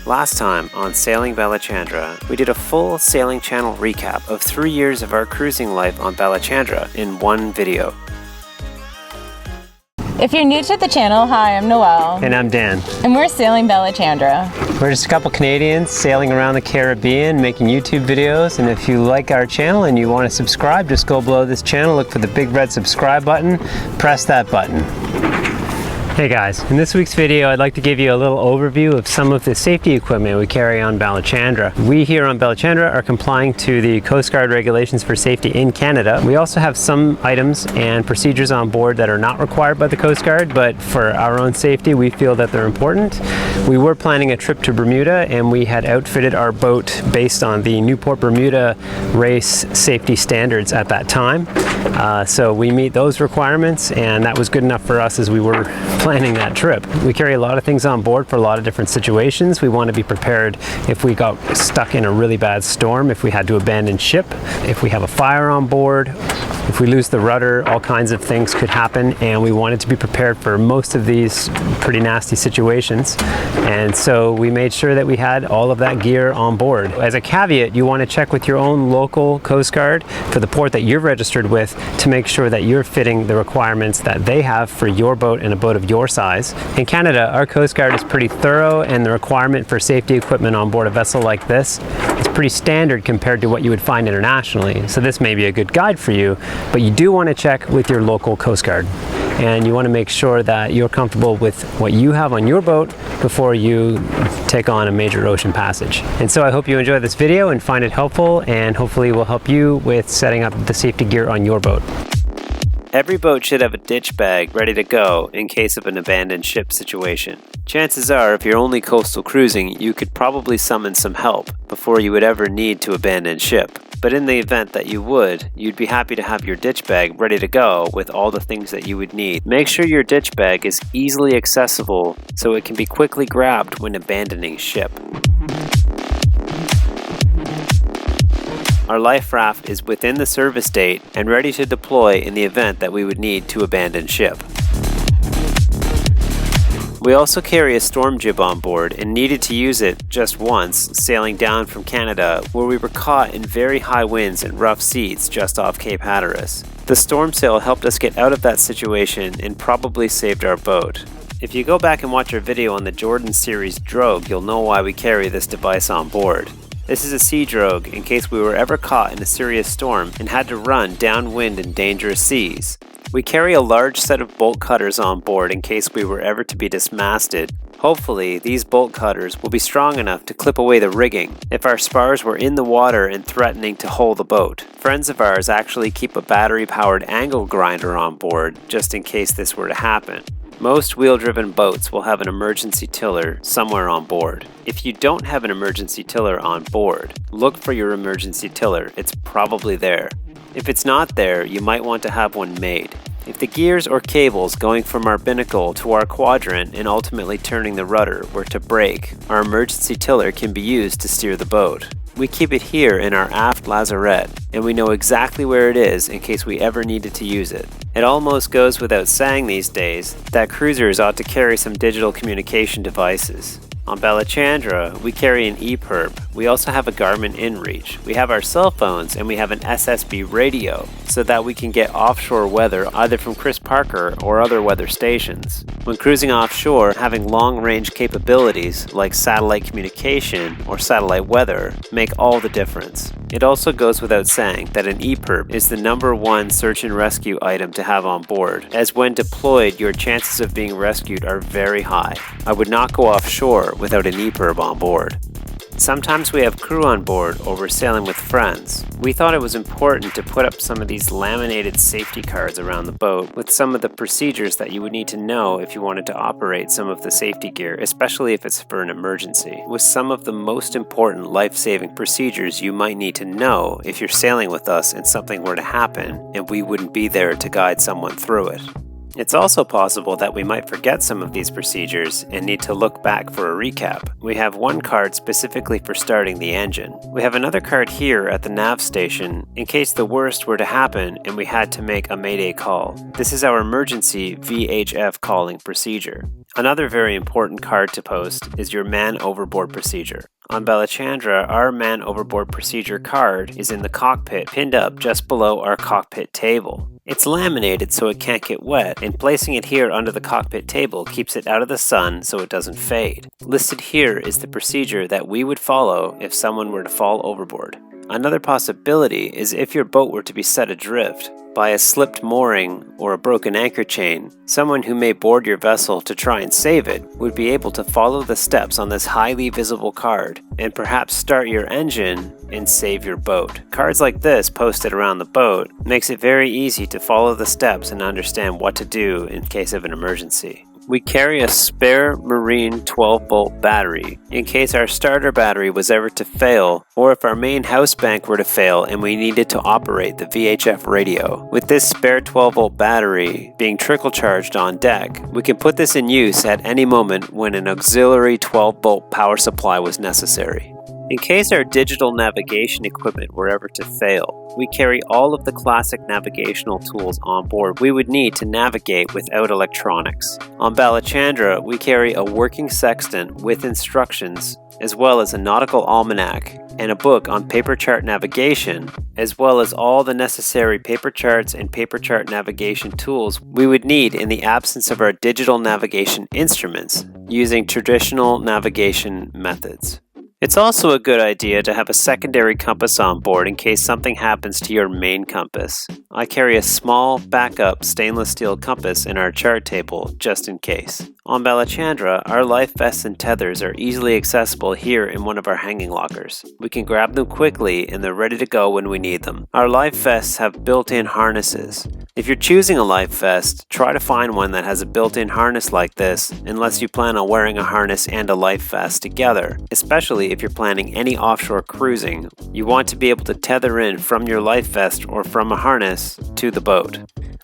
Last time on Sailing Balachandra, we did a full sailing channel recap of 3 years of our cruising life on Balachandra in one video. If you're new to the channel, hi, I'm Noelle. And I'm Dan. And we're Sailing Balachandra. We're just a couple Canadians sailing around the Caribbean, making YouTube videos, and if you like our channel and you want to subscribe, just go below this channel, look for the big red subscribe button, press that button. Hey guys, in this week's video I'd like to give you a little overview of some of the safety equipment we carry on Balachandra. We here on Balachandra are complying to the Coast Guard regulations for safety in Canada. We also have some items and procedures on board that are not required by the Coast Guard, but for our own safety we feel that they're important. We were planning a trip to Bermuda and we had outfitted our boat based on the Newport Bermuda race safety standards at that time. So we meet those requirements and that was good enough for us as we were planning that trip. We carry a lot of things on board for a lot of different situations. We want to be prepared if we got stuck in a really bad storm, if we had to abandon ship, if we have a fire on board, if we lose the rudder, all kinds of things could happen, and we wanted to be prepared for most of these pretty nasty situations. And so we made sure that we had all of that gear on board. As a caveat, you want to check with your own local Coast Guard for the port that you're registered with to make sure that you're fitting the requirements that they have for your boat and a boat of your size. In Canada, our Coast Guard is pretty thorough, and the requirement for safety equipment on board a vessel like this is pretty standard compared to what you would find internationally. So this may be a good guide for you, but you do want to check with your local Coast Guard. And you want to make sure that you're comfortable with what you have on your boat before you take on a major ocean passage. And so I hope you enjoy this video and find it helpful, and hopefully will help you with setting up the safety gear on your boat. Every boat should have a ditch bag ready to go in case of an abandoned ship situation. Chances are, if you're only coastal cruising, you could probably summon some help before you would ever need to abandon ship. But in the event that you would, you'd be happy to have your ditch bag ready to go with all the things that you would need. Make sure your ditch bag is easily accessible so it can be quickly grabbed when abandoning ship. Our life raft is within the service date and ready to deploy in the event that we would need to abandon ship. We also carry a storm jib on board and needed to use it just once sailing down from Canada, where we were caught in very high winds and rough seas just off Cape Hatteras. The storm sail helped us get out of that situation and probably saved our boat. If you go back and watch our video on the Jordan series drogue, you'll know why we carry this device on board. This is a sea drogue in case we were ever caught in a serious storm and had to run downwind in dangerous seas. We carry a large set of bolt cutters on board in case we were ever to be dismasted. Hopefully, these bolt cutters will be strong enough to clip away the rigging if our spars were in the water and threatening to hull the boat. Friends of ours actually keep a battery-powered angle grinder on board just in case this were to happen. Most wheel-driven boats will have an emergency tiller somewhere on board. If you don't have an emergency tiller on board, look for your emergency tiller. It's probably there. If it's not there, you might want to have one made. If the gears or cables going from our binnacle to our quadrant and ultimately turning the rudder were to break, our emergency tiller can be used to steer the boat. We keep it here in our aft lazarette, and we know exactly where it is in case we ever needed to use it. It almost goes without saying these days that cruisers ought to carry some digital communication devices. On Balachandra, we carry an ePerb. We also have a Garmin InReach. We have our cell phones, and we have an SSB radio so that we can get offshore weather either from Chris Parker or other weather stations. When cruising offshore, having long-range capabilities like satellite communication or satellite weather make all the difference. It also goes without saying that an ePerb is the #1 search and rescue item to have on board, as when deployed, your chances of being rescued are very high. I would not go offshore without an ePerb on board. Sometimes we have crew on board or we're sailing with friends. We thought it was important to put up some of these laminated safety cards around the boat with some of the procedures that you would need to know if you wanted to operate some of the safety gear, especially if it's for an emergency, with some of the most important life-saving procedures you might need to know if you're sailing with us and something were to happen and we wouldn't be there to guide someone through it. It's also possible that we might forget some of these procedures and need to look back for a recap. We have one card specifically for starting the engine. We have another card here at the nav station in case the worst were to happen and we had to make a mayday call. This is our emergency VHF calling procedure. Another very important card to post is your Man Overboard Procedure. On Balachandra, our Man Overboard Procedure card is in the cockpit, pinned up just below our cockpit table. It's laminated so it can't get wet, and placing it here under the cockpit table keeps it out of the sun so it doesn't fade. Listed here is the procedure that we would follow if someone were to fall overboard. Another possibility is if your boat were to be set adrift by a slipped mooring or a broken anchor chain, someone who may board your vessel to try and save it would be able to follow the steps on this highly visible card and perhaps start your engine and save your boat. Cards like this posted around the boat makes it very easy to follow the steps and understand what to do in case of an emergency. We carry a spare marine 12-volt battery in case our starter battery was ever to fail, or if our main house bank were to fail and we needed to operate the VHF radio. With this spare 12-volt battery being trickle charged on deck, we can put this in use at any moment when an auxiliary 12-volt power supply was necessary. In case our digital navigation equipment were ever to fail, we carry all of the classic navigational tools on board we would need to navigate without electronics. On Balachandra, we carry a working sextant with instructions, as well as a nautical almanac and a book on paper chart navigation, as well as all the necessary paper charts and paper chart navigation tools we would need in the absence of our digital navigation instruments, using traditional navigation methods. It's also a good idea to have a secondary compass on board in case something happens to your main compass. I carry a small backup stainless steel compass in our chart table just in case. On Balachandra, our life vests and tethers are easily accessible here in one of our hanging lockers. We can grab them quickly and they're ready to go when we need them. Our life vests have built-in harnesses. If you're choosing a life vest, try to find one that has a built-in harness like this, unless you plan on wearing a harness and a life vest together. Especially if you're planning any offshore cruising, you want to be able to tether in from your life vest or from a harness to the boat.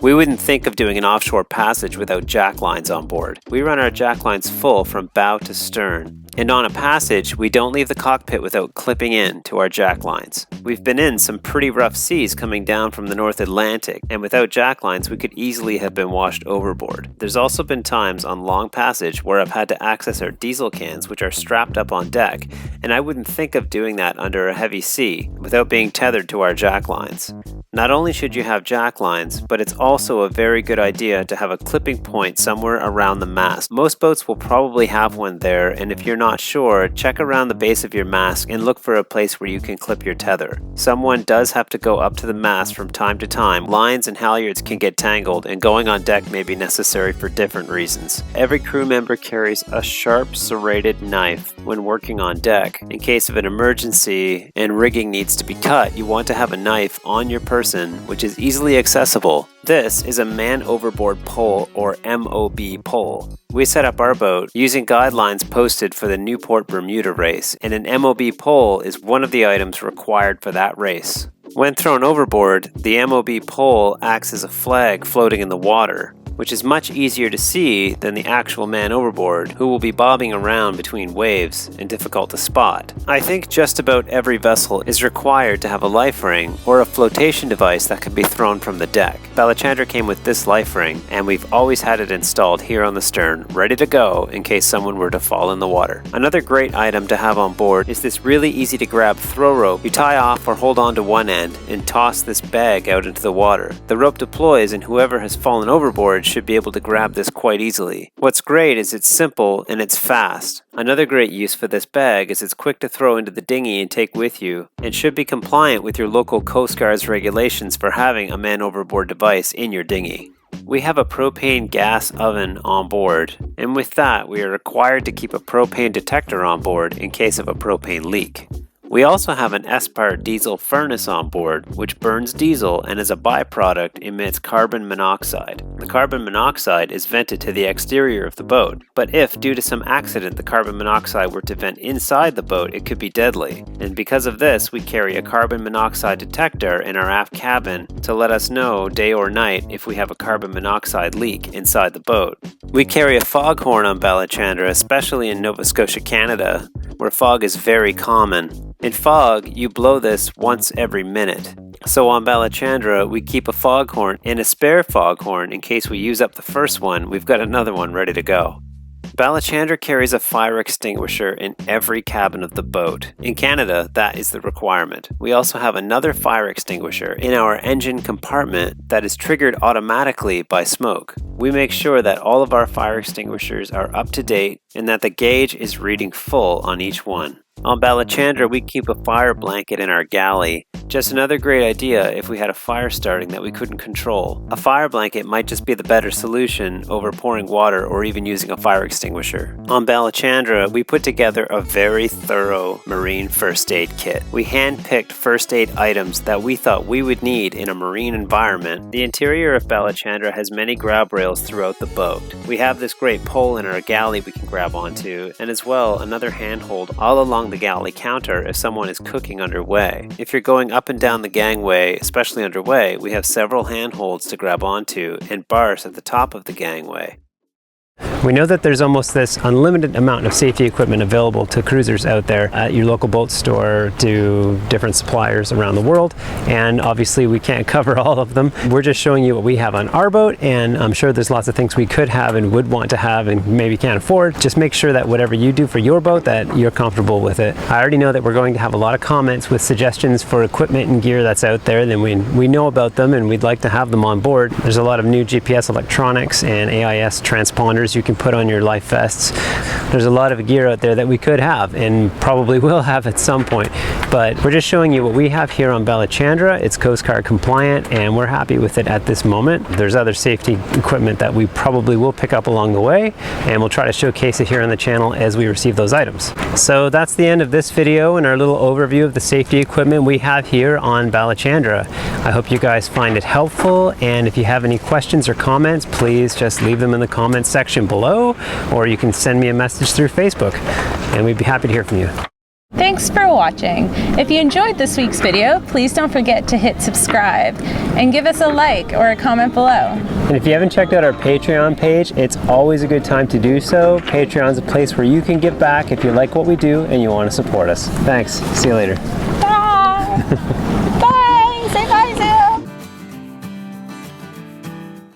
We wouldn't think of doing an offshore passage without jack lines on board. We run our jack lines full from bow to stern. And on a passage, we don't leave the cockpit without clipping in to our jack lines. We've been in some pretty rough seas coming down from the North Atlantic, and without jack lines, we could easily have been washed overboard. There's also been times on long passage where I've had to access our diesel cans, which are strapped up on deck, and I wouldn't think of doing that under a heavy sea without being tethered to our jack lines. Not only should you have jack lines, but it's also a very good idea to have a clipping point somewhere around the mast. Most boats will probably have one there, and if you're not sure, check around the base of your mast and look for a place where you can clip your tether. Someone does have to go up to the mast from time to time. Lines and halyards can get tangled, and going on deck may be necessary for different reasons. Every crew member carries a sharp serrated knife when working on deck. In case of an emergency and rigging needs to be cut, you want to have a knife on your person which is easily accessible. This is a Man Overboard Pole, or MOB pole. We set up our boat using guidelines posted for the Newport Bermuda race, and an MOB pole is one of the items required for that race. When thrown overboard, the MOB pole acts as a flag floating in the water, which is much easier to see than the actual man overboard, who will be bobbing around between waves and difficult to spot. I think just about every vessel is required to have a life ring or a flotation device that can be thrown from the deck. Balachandra came with this life ring, and we've always had it installed here on the stern, ready to go in case someone were to fall in the water. Another great item to have on board is this really easy to grab throw rope. You tie off or hold on to one end and toss this bag out into the water. The rope deploys, and whoever has fallen overboard should be able to grab this quite easily. What's great is it's simple and it's fast. Another great use for this bag is it's quick to throw into the dinghy and take with you, and should be compliant with your local Coast Guard's regulations for having a man overboard device in your dinghy. We have a propane gas oven on board, and with that we are required to keep a propane detector on board in case of a propane leak. We also have an Espar diesel furnace on board, which burns diesel and as a byproduct emits carbon monoxide. The carbon monoxide is vented to the exterior of the boat, but if due to some accident the carbon monoxide were to vent inside the boat, it could be deadly. And because of this, we carry a carbon monoxide detector in our aft cabin to let us know day or night if we have a carbon monoxide leak inside the boat. We carry a foghorn on Balachandra, especially in Nova Scotia, Canada, where fog is very common. In fog, you blow this once every minute. So on Balachandra, we keep a foghorn and a spare foghorn in case we use up the first one. We've got another one ready to go. Balachandra carries a fire extinguisher in every cabin of the boat. In Canada, that is the requirement. We also have another fire extinguisher in our engine compartment that is triggered automatically by smoke. We make sure that all of our fire extinguishers are up to date and that the gauge is reading full on each one. On Balachandra, we keep a fire blanket in our galley. Just another great idea if we had a fire starting that we couldn't control. A fire blanket might just be the better solution over pouring water or even using a fire extinguisher. On Balachandra, we put together a very thorough marine first aid kit. We hand-picked first aid items that we thought we would need in a marine environment. The interior of Balachandra has many grab rails throughout the boat. We have this great pole in our galley we can grab onto, and as well another handhold all along the galley counter if someone is cooking underway. If you're going up and down the gangway, especially underway, we have several handholds to grab onto and bars at the top of the gangway. We know that there's almost this unlimited amount of safety equipment available to cruisers out there at your local boat store, to different suppliers around the world, and obviously we can't cover all of them. We're just showing you what we have on our boat, and I'm sure there's lots of things we could have and would want to have and maybe can't afford. Just make sure that whatever you do for your boat, that you're comfortable with it. I already know that we're going to have a lot of comments with suggestions for equipment and gear that's out there, then we know about them and we'd like to have them on board. There's a lot of new GPS electronics and AIS transponders you can put on your life vests. There's a lot of gear out there that we could have and probably will have at some point, but we're just showing you what we have here on Balachandra. It's Coast Guard compliant and we're happy with it at this moment. There's other safety equipment that we probably will pick up along the way, and we'll try to showcase it here on the channel as we receive those items. So that's the end of this video and our little overview of the safety equipment we have here on Balachandra. I hope you guys find it helpful, and if you have any questions or comments, please just leave them in the comments section below, or you can send me a message through Facebook and we'd be happy to hear from you. Thanks for watching. If you enjoyed this week's video, please don't forget to hit subscribe and give us a like or a comment below. And if you haven't checked out our Patreon page, it's always a good time to do so. Patreon's a place where you can give back if you like what we do and you want to support us. Thanks. See you later. Bye. Bye.